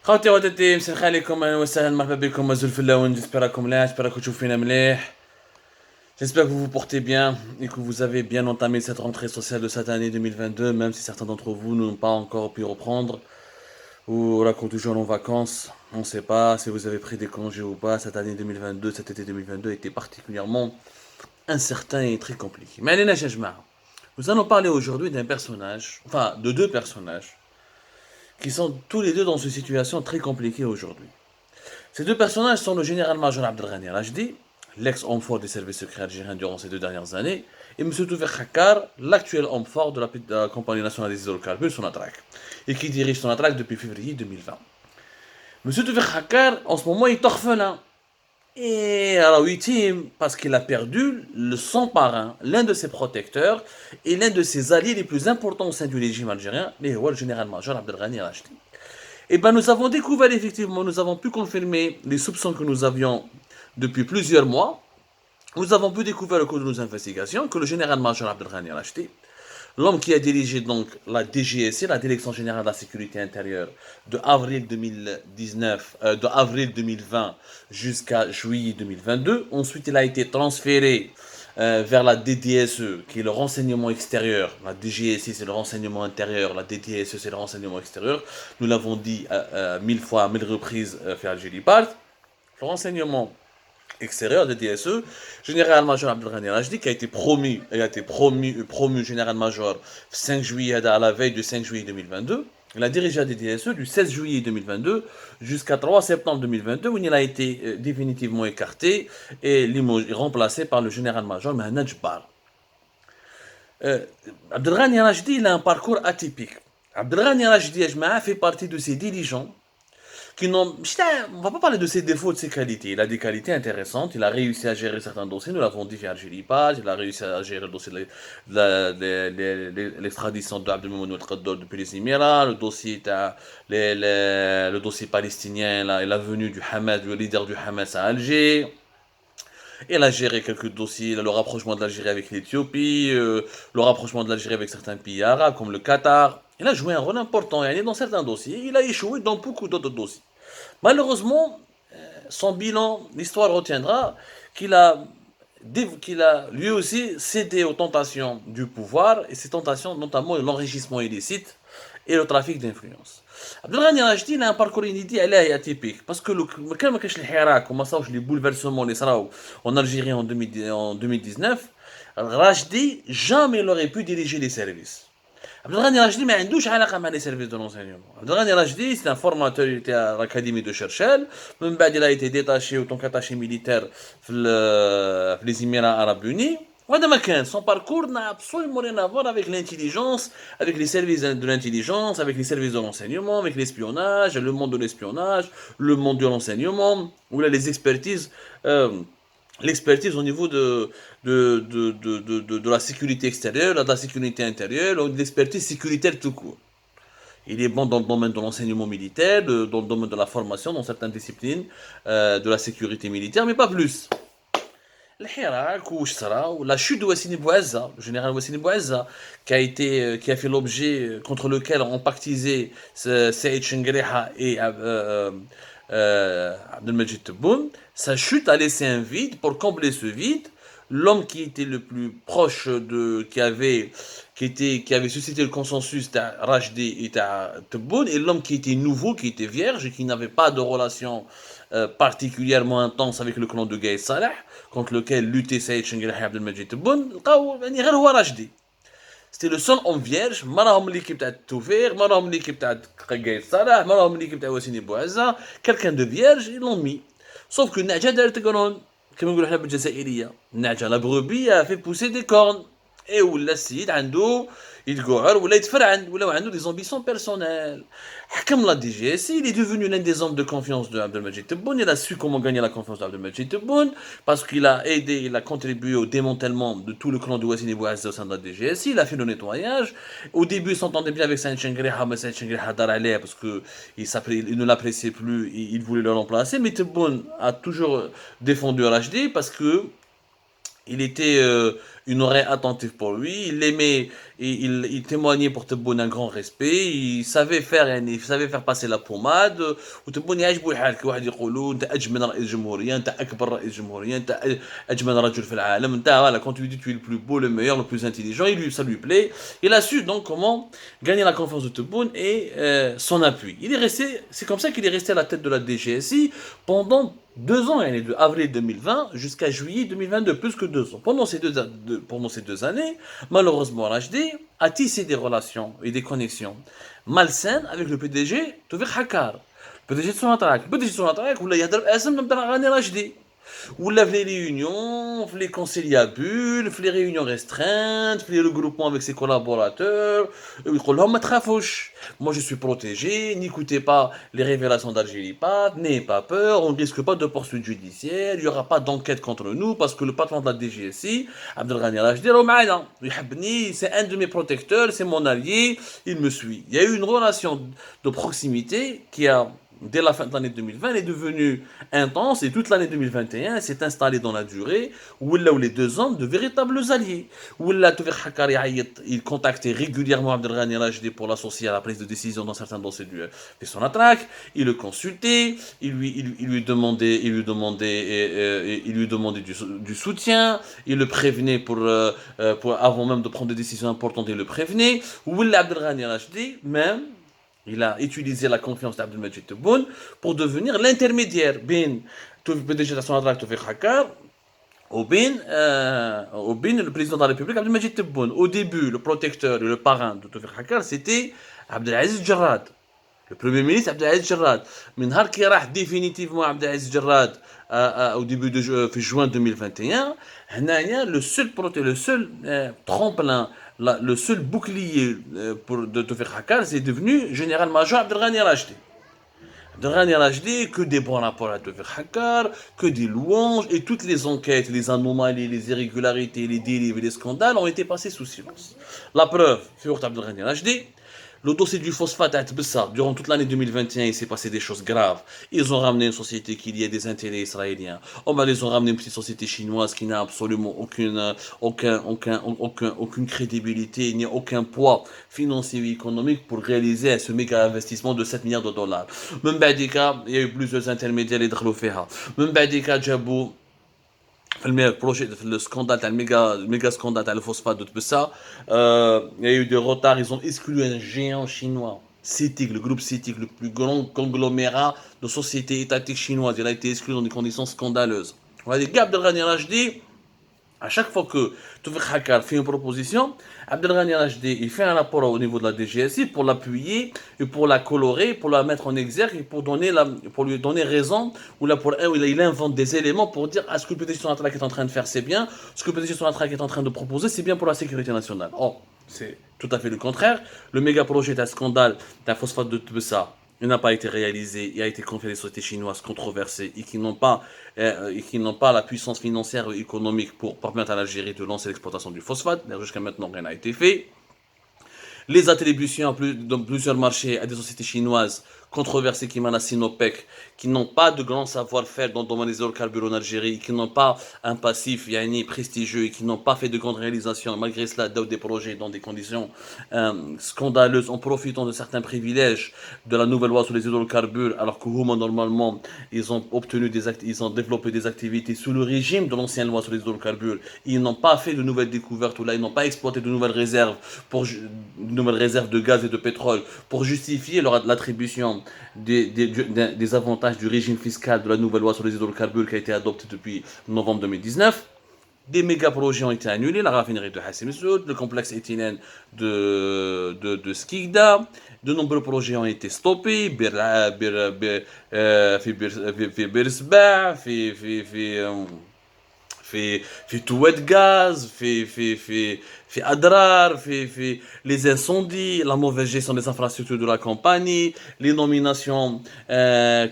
خوتي وتتي مساء عليكم اهلا وسهلا مرحبا بكم مازال في اللون جيسبر مليح جيسبر que تشوفينا مليح. J'espère que vous vous portez bien et que vous avez bien entamé cette rentrée sociale de cette année 2022, même si certains d'entre vous n'ont pas encore pu reprendre ou là qu'on toujours en vacances. On ne sait pas si vous avez pris des congés ou pas. Cette année 2022, cet été 2022 était particulièrement incertain et très compliqué. Mais allez, nous allons parler aujourd'hui d'un personnage, enfin de deux personnages, qui sont tous les deux dans une situation très compliquée aujourd'hui. Ces deux personnages sont le général-major Abdelghani Rajdi, l'ex-homme fort des services secrets algériens durant ces 2 dernières années, et M. Toufer Hakkar, l'actuel homme fort de la compagnie nationale des hydrocarbures, Sonatrach, et qui dirige Sonatrach depuis février 2020. M. Toufer Hakkar, en ce moment, est orphelin. Et alors, ultime, parce qu'il a perdu son parrain, l'un de ses protecteurs, et l'un de ses alliés les plus importants au sein du régime algérien, le général-major Abdelghani Rajdi. Eh bien, nous avons découvert effectivement, nous avons pu confirmer les soupçons que nous avions depuis plusieurs mois. Nous avons pu découvrir au cours de nos investigations que le général-major Abdelghani Rachdi, l'homme qui a dirigé donc la DGSI, la Direction Générale de la Sécurité Intérieure, de avril 2019, de avril 2020 jusqu'à juillet 2022. Ensuite, il a été transféré vers la DDSE, qui est le renseignement extérieur. La DGSI, c'est le renseignement intérieur. La DDSE, c'est le renseignement extérieur. Nous l'avons dit mille fois, à mille reprises, fait Algérie Part. Le renseignement extérieur de DSE, général-major Abdelghani Rajdi, qui a été promu général-major 5 juillet à la veille du 5 juillet 2022. Il a dirigé la DSE du 16 juillet 2022 jusqu'à 3 septembre 2022, où il a été définitivement écarté et remplacé par le général-major Mehmet Jbar. Abdelghani Rajdi, il a un parcours atypique. Abdelghani Rajdi fait partie de ces dirigeants qui n'ont. On va pas parler de ses défauts, de ses qualités. Il a des qualités intéressantes. Il a réussi à gérer certains dossiers. Nous l'avons dit chez Algérie Page. Il a réussi à gérer le dossier de l'extradition d'Abdelmoumene Khaddour depuis les Émirats. Le dossier palestinien, la venue du Hamas, le leader du Hamas à Alger. Il a géré quelques dossiers, le rapprochement de l'Algérie avec l'Éthiopie, le rapprochement de l'Algérie avec certains pays arabes comme le Qatar. Il a joué un rôle important et dans certains dossiers. Il a échoué dans beaucoup d'autres dossiers. Malheureusement, son bilan, l'histoire retiendra qu'il a lui aussi cédé aux tentations du pouvoir, et ces tentations, notamment l'enrichissement illicite et le trafic d'influence. Abdelghani Rajdi a un parcours inédit et atypique, parce que quand ما كانش الحراك وما صاوش les bouleversements اللي صراو en Algérie en 2019, Rajdi jamais il aurait pu diriger les services. Abdelghani Rajdi ما عندوش علاقه مع les services de renseignement. Abdelghani Rajdi, c'est un formateur, il était à l'académie de Cherchel. من بعد il a été détaché en tant qu'attaché militaire في les Émirats Arabes Unis. Son parcours n'a absolument rien à voir avec l'intelligence, avec les services de l'intelligence, avec les services de renseignement, avec l'espionnage, le monde de l'espionnage, le monde du renseignement, ou là les expertises, l'expertise au niveau de la sécurité extérieure, de la sécurité intérieure, ou de l'expertise sécuritaire tout court. Il est bon dans le domaine de l'enseignement militaire, dans le domaine de la formation, dans certaines disciplines de la sécurité militaire, mais pas plus. الحراك واش صرا la chute de Wassini Bouazza, le général Wassini Bouazza, qui a fait l'objet contre lequel ont pactisé Saïd Chengreha et Abdelmajid Tebboune. Sa chute a laissé un vide. Pour combler ce vide, l'homme qui était le plus proche qui avait suscité le consensus de Rajdi et de Tebboune, et l'homme qui était nouveau, qui était vierge et qui n'avait pas de relation particulièrement intense avec le clan de Gaïd Salah, contre lequel luttait Saïd Chengreha et Abdelmajid Tebboune, c'était le seul homme vierge. Marahom l'équipe de Toufer, marahom l'équipe de Gaïd Salah, marahom l'équipe de Wassini Bouazza, quelqu'un de vierge, ils l'ont mis. Sauf que Nadja d'Altegonon, comme on dit dans le Jazaïria, Nadja la brebis a fait pousser des cornes. Et où la Sid, عنده يتقعر ولا يتفرعن ولا عنده des ambitions personnelles. Comme la DGSI, il est devenu l'un des hommes de confiance de Abdelmajid Tebboune. Il a su comment gagner la confiance d'Abdelmajid Tebboune parce qu'il a aidé, il a contribué au démantèlement de tout le clan de Wassini Bouazza au sein de la DGSI. Il a fait le nettoyage. Au début, il s'entendait bien avec Saïd Chengreha, mais Saïd Chengreha dar alayh parce qu'il ne l'appréciait plus, il voulait le remplacer. Mais Tebboune a toujours défendu Rajdi parce que il était une oreille attentive pour lui, il aimait, il témoignait pour Tebboune un grand respect, il savait faire passer la pommade, وتبون يعجبوا يحالك واحد يقولوا انت اجمل رئيس جمهوريه انت اكبر رئيس جمهوريه انت اجمل رجل في العالم انت voilà quand tu lui dis tu es le plus beau le meilleur le plus intelligent ça lui plaît. Il a su donc comment gagner la confiance de Tebboune et son appui. C'est comme ça qu'il est resté à la tête de la DGSI pendant 2 ans, de avril 2020 jusqu'à juillet 2022, plus que 2 ans. Pendant ces 2 années, malheureusement, Rachdi a tissé des relations et des connexions malsaines avec le PDG Toufik Hakar. Le PDG de Sonatrach. Le PDG de Sonatrach, ou là, il y a des Rachdi. Ou là, les réunions, les conciliabules, les réunions restreintes, les regroupements avec ses collaborateurs. Moi, je suis protégé, n'écoutez pas les révélations d'Algérie, n'ayez pas peur, on ne risque pas de poursuite judiciaire, il n'y aura pas d'enquête contre nous, parce que le patron de la DGSI, Abdelghani Rachdi, c'est un de mes protecteurs, c'est mon allié, il me suit. Il y a eu une relation de proximité qui a dès la fin de l'année 2020, elle est devenue intense et toute l'année 2021 s'est installée dans la durée où les 2 ans de véritables alliés. Où il contactait régulièrement Abdelghani Rachdi pour l'associer à la prise de décision dans certains dossiers de son attraque. Il le consultait, il lui demandait du soutien, il le prévenait avant même de prendre des décisions importantes, il le prévenait. Où Abdelghani Rachdi, même, il a utilisé la confiance d'Abdelmajid Tebboune pour devenir l'intermédiaire bin PDG de la Sonatrach Toufik Hakar au bin le président de la République Abdelmajid Tebboune. Au début, le protecteur et le parrain de Toufik Hakar, c'était Abdelaziz Jarrad. Le premier ministre Abdelaziz Jarrad. من نهار كي راح définitivement Abdelaziz Jarrad au début de juin 2021, le seul tremplin, le seul bouclier de Toufik Hakar, c'est devenu général-major Abdelghani Rachdi. Abdelghani Rachdi, que des bons rapports à Toufik Hakar, que des louanges, et toutes les enquêtes, les anomalies, les irrégularités, les dérives et les scandales ont été passés sous silence. La preuve, Fiourt Abdelghani Rachdi, le dossier du phosphate à Tbessa, durant toute l'année 2021, il s'est passé des choses graves. Ils ont ramené une société qui liait des intérêts israéliens. Ils ont ramené une petite société chinoise qui n'a absolument aucune crédibilité, ni aucun poids financier ou économique pour réaliser ce méga investissement de 7 milliards de dollars. Même Badika, il y a eu plusieurs intermédiaires et d'Khloufiha. Même Badika, Djabou, le scandale, le méga scandale, le phosphate de Tbessa, il y a eu des retards, ils ont exclu un géant chinois, CITIC, le groupe CITIC, le plus grand conglomérat de sociétés étatiques chinoises. Il a été exclu dans des conditions scandaleuses. On a dit qu'Abdelghani Rachdi, à chaque fois que Toufik Hakar fait une proposition, Abdelghani Rachdi, il fait un rapport au niveau de la DGSI pour l'appuyer et pour la colorer, pour la mettre en exergue et pour lui donner raison, il invente des éléments pour dire ce que le PDG Sonatrach est en train de faire, c'est bien, ce que le PDG Sonatrach est en train de proposer, c'est bien pour la sécurité nationale. Or, c'est tout à fait le contraire. Le méga projet d'un scandale d'un phosphate de Tbessa, il n'a pas été réalisé, il a été confié à des sociétés chinoises controversées et qui n'ont pas la puissance financière et économique pour permettre à l'Algérie de lancer l'exploitation du phosphate. Jusqu'à maintenant, rien n'a été fait. Les attributions dans plusieurs marchés à des sociétés chinoises controversées qui mènent à Sinopec, qui n'ont pas de grand savoir-faire dans le domaine des hydrocarbures en Algérie, qui n'ont pas un passif prestigieux et qui n'ont pas fait de grandes réalisations, malgré cela, des projets dans des conditions scandaleuses, en profitant de certains privilèges de la nouvelle loi sur les hydrocarbures, alors que normalement, ils ont développé des activités sous le régime de l'ancienne loi sur les hydrocarbures. Ils n'ont pas fait de nouvelles découvertes, ou là, ils n'ont pas exploité de nouvelles réserves de gaz et de pétrole pour justifier l'attribution des avantages du régime fiscal de la nouvelle loi sur les hydrocarbures qui a été adoptée depuis novembre 2019. Des méga projets ont été annulés, la raffinerie de Hassim Soud, le complexe éthylène de Skikda. De nombreux projets ont été stoppés, في تواد gaz, fait Adrar, les incendies, la mauvaise gestion des infrastructures de la compagnie, les nominations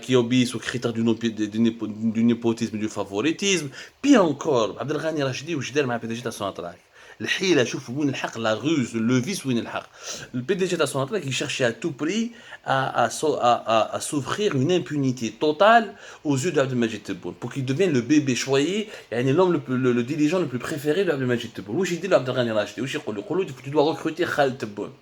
qui obéissent aux critères du népotisme et du favoritisme. Pire encore, Abdelghani Rachdi ou Jder m'a PDG de Sonatrach. الحيلة شوف وين الحق لا روز لو فيس وين الحق البي دي جي تاع سوناتراك qui cherchait à tout prix à s'offrir une impunité totale aux yeux d'Abdelmajid Tebboune pour qu'il devienne le bébé choyé يعني l'homme le dirigeant le plus préféré d'Abdelmajid Tebboune واش يدير عبد الغني راشدي واش يقول له tu dois recruter Khaled Tebboune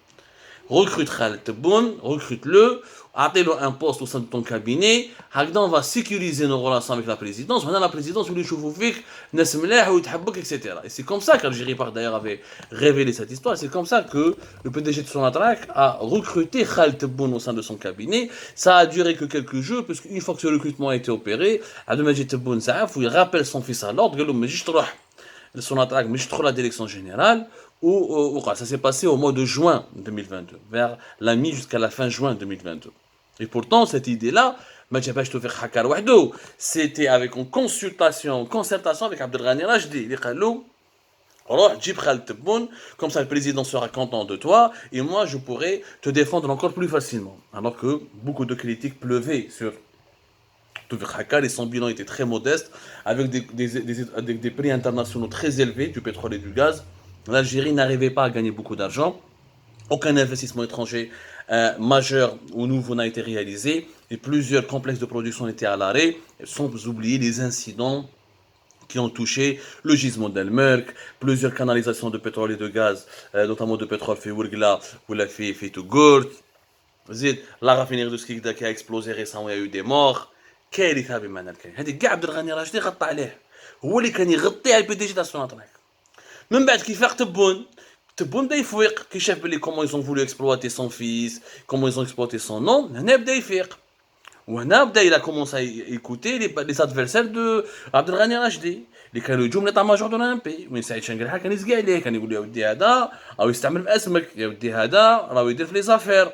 recrute Khaled Tebboune, recrute-le, appelle-le un poste au sein de ton cabinet, هكذا on va sécuriser nos relations avec la présidence, maintenant la présidence vous les choufoufique, ناس ملاح ويتحبك, etc. Et c'est comme ça qu'Algérie Park d'ailleurs avait révélé cette histoire, c'est comme ça que le PDG de Sonatrach a recruté Khaled Tebboune au sein de son cabinet, ça a duré que quelques jours, parce qu'une fois que ce recrutement a été opéré, Abdelmajid Tebboune Saaf, il rappelle son fils à l'ordre, قال له ما تجيش تروح لسوناتراك مش تدخل la direction générale, ça s'est passé au mois de juin 2022, vers la mi jusqu'à la fin juin 2022. Et pourtant, cette idée-là, c'était avec une concertation avec Abdelghani Rachdi. Il a dit, comme ça le président sera content de toi, et moi je pourrai te défendre encore plus facilement. Alors que beaucoup de critiques pleuvaient sur Toufik Hakar et son bilan était très modeste, avec des prix internationaux très élevés du pétrole et du gaz. L'Algérie n'arrivait pas à gagner beaucoup d'argent. Aucun investissement étranger majeur ou nouveau n'a été réalisé. Et plusieurs complexes de production étaient à l'arrêt, sans oublier les incidents qui ont touché le gisement d'El Merk, plusieurs canalisations de pétrole et de gaz, notamment de pétrole fait Ourgla ou la fait Tougourt. La raffinerie de Skikda qui a explosé récemment, il y a eu des morts. كارثه بمعنى الكلمه هذه كاع عبد الغني راشدي غطى عليه هو اللي كان يغطي على البي دي جي تاع سوناتراك من بعد كي فاق تبون بدا يفيق كي شاف بلي كومون ils ont voulu exploiter son fils comment ils ont exploité son nom هنا بدا يفيق وهنا بدا il a commencé à écouter les adversaires de عبد الغني راشدي اللي كانوا يجوا من طا ماجور دو لامبي وين سعيد شنقرحه كان يسقى عليه كان يقول له يا ودي هذا او يستعمل باسمك يا ودي هذا راهو يدير في لي زافير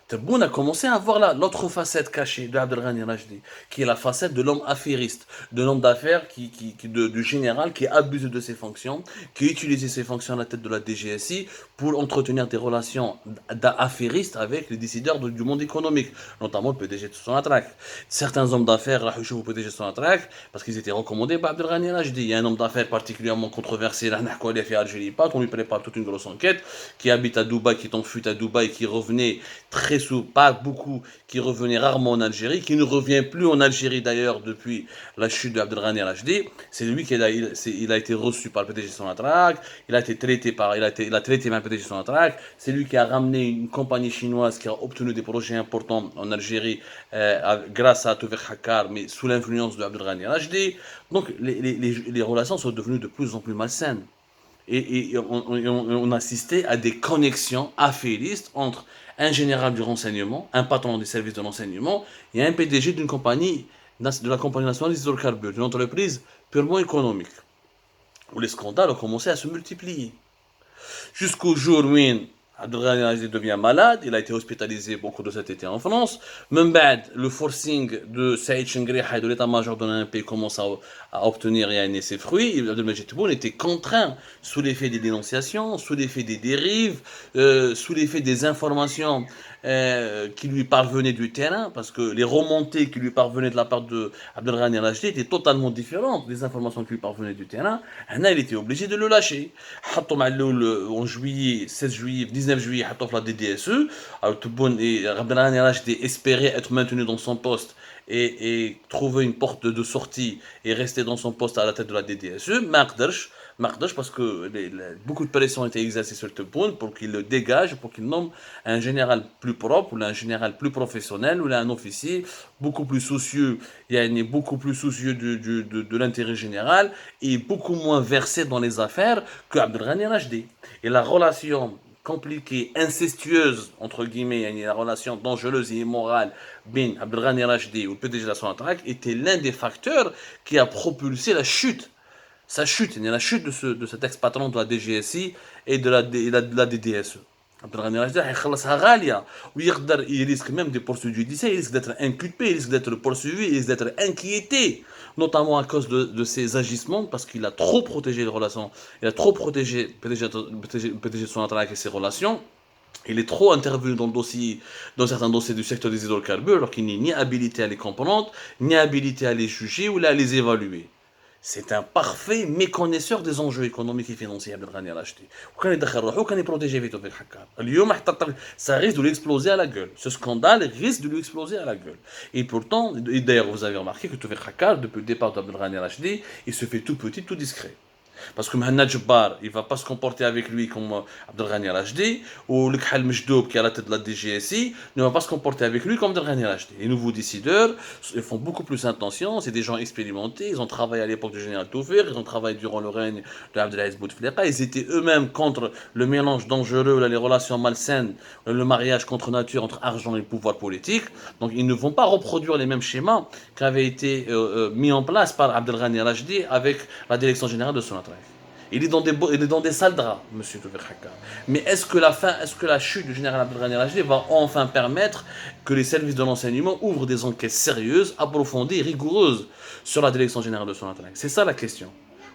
Tebboune a commencé à voir l'autre facette cachée de Abdelghani Rachdi, qui est la facette de l'homme affairiste, de l'homme d'affaires du général qui abuse de ses fonctions, qui utilise ses fonctions à la tête de la DGSI pour entretenir des relations d'affairistes avec les décideurs du monde économique, notamment le PDG de Sonatrach. Certains hommes d'affaires, le PDG de Sonatrach, parce qu'ils étaient recommandés par Abdelghani Rachdi. Il y a un homme d'affaires particulièrement controversé, Algérie Park, on lui prépare toute une grosse enquête, qui habite à Dubaï, qui est en fuite à Dubaï, qui revenait très pas beaucoup, qui revenait rarement en Algérie, qui ne revient plus en Algérie d'ailleurs depuis la chute d'Abdelghani Rachdi. C'est lui qui il a été reçu par le PDG Sonatrach, il a traité par le PDG Sonatrach, c'est lui qui a ramené une compagnie chinoise qui a obtenu des projets importants en Algérie grâce à Toufik Hakar, mais sous l'influence d'Abdelghani Rachdi. Donc les relations sont devenues de plus en plus malsaines. Et on assistait à des connexions affairistes entre un général du renseignement, un patron des services de renseignement et un PDG d'une compagnie, de la compagnie nationale des hydrocarbures, d'une entreprise purement économique, où les scandales ont commencé à se multiplier. Jusqu'au jour où Abdelghani Rachdi devient malade, il a été hospitalisé beaucoup de cet été en France. Même le forcing de Saïd Chengriha et de l'état-major de l'Olympique commence à obtenir ses fruits. Abdelmajid Tebboune était contraint, sous l'effet des dénonciations, sous l'effet des dérives, sous l'effet des informations qui lui parvenaient du terrain, parce que les remontées qui lui parvenaient de la part de Abdelghani Rachdi étaient totalement différentes des informations qui lui parvenaient du terrain. Il était obligé de le lâcher. En juillet, 16 juillet, 19 juillet, la DDSE, Tebboune et Abdelghani Rachdi espéraient être maintenus dans son poste et trouver une porte de sortie et rester dans son poste à la tête de la DDSE. Markdash parce que beaucoup de pression a été exercée sur Tebboune pour qu'il le dégage, pour qu'il nomme un général plus propre, ou un général plus professionnel, ou un officier beaucoup plus soucieux, de l'intérêt général et beaucoup moins versé dans les affaires que Abdelghani Rachdi. Et la relation compliquée, incestueuse, entre guillemets, la relation dangereuse et immorale bin Abdelghani Rachdi ou le PDG de la Sonatrach était l'un des facteurs qui a propulsé la chute de cet ex-patron de la DGSI et de la DDSE. Abdelghani Rachdi يخلصها غالية il risque même des poursuites judiciaires, il risque d'être inculpé, il risque d'être poursuivi, il risque d'être inquiété, notamment à cause de ses agissements, parce qu'il a trop protégé les relations, il a trop protégé PDG de Sonatrach et ses relations. Il est trop intervenu dans certains dossiers du secteur des hydrocarbures, alors qu'il n'est ni habilité à les comprendre, ni habilité à les juger ou à les évaluer. C'est un parfait méconnaisseur des enjeux économiques et financiers, Abdelghani Al-Rachdi. وكان يدخل روحه وكان يبروتيجي في توفيق حكار. اليوم حتى ça risque de lui exploser à la gueule. Ce scandale risque de lui exploser à la gueule. Et pourtant, et d'ailleurs vous avez remarqué que Toufiq Hakkar, depuis le départ d'Abdelghani Al-Rachdi, il se fait tout petit, tout discret. Parce que Mohamed Jabbar, il ne va pas se comporter avec lui comme Abdelghani Al-Rachdi, ou le Khal Mejdoub, qui est à la tête de la DGSI, ne va pas se comporter avec lui comme Abdelghani Al-Rachdi. Les nouveaux décideurs, ils font beaucoup plus attention, c'est des gens expérimentés, ils ont travaillé à l'époque du général Toufiq, ils ont travaillé durant le règne de Abdelaziz Bouteflika, ils étaient eux-mêmes contre le mélange dangereux, les relations malsaines, le mariage contre nature entre argent et pouvoir politique. Donc ils ne vont pas reproduire les mêmes schémas qui avaient été mis en place par Abdelghani Al-Rachdi avec la direction générale de Sonatrach. Il est dans des sales draps, M. Toufiq Hakkar. Mais est-ce que la chute du général Abdelghani Al-Rachdi va enfin permettre que les services de l'enseignement ouvrent des enquêtes sérieuses, approfondies et rigoureuses sur la direction générale de Sonatrach? C'est ça la question.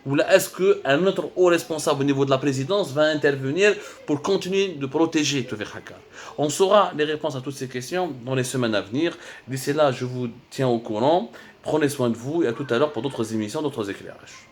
Ou là, est-ce qu'un autre haut responsable au niveau de la présidence va intervenir pour continuer de protéger Toufiq Hakkar? On saura les réponses à toutes ces questions dans les semaines à venir. D'ici là, je vous tiens au courant. Prenez soin de vous et à tout à l'heure pour d'autres émissions, d'autres éclairages.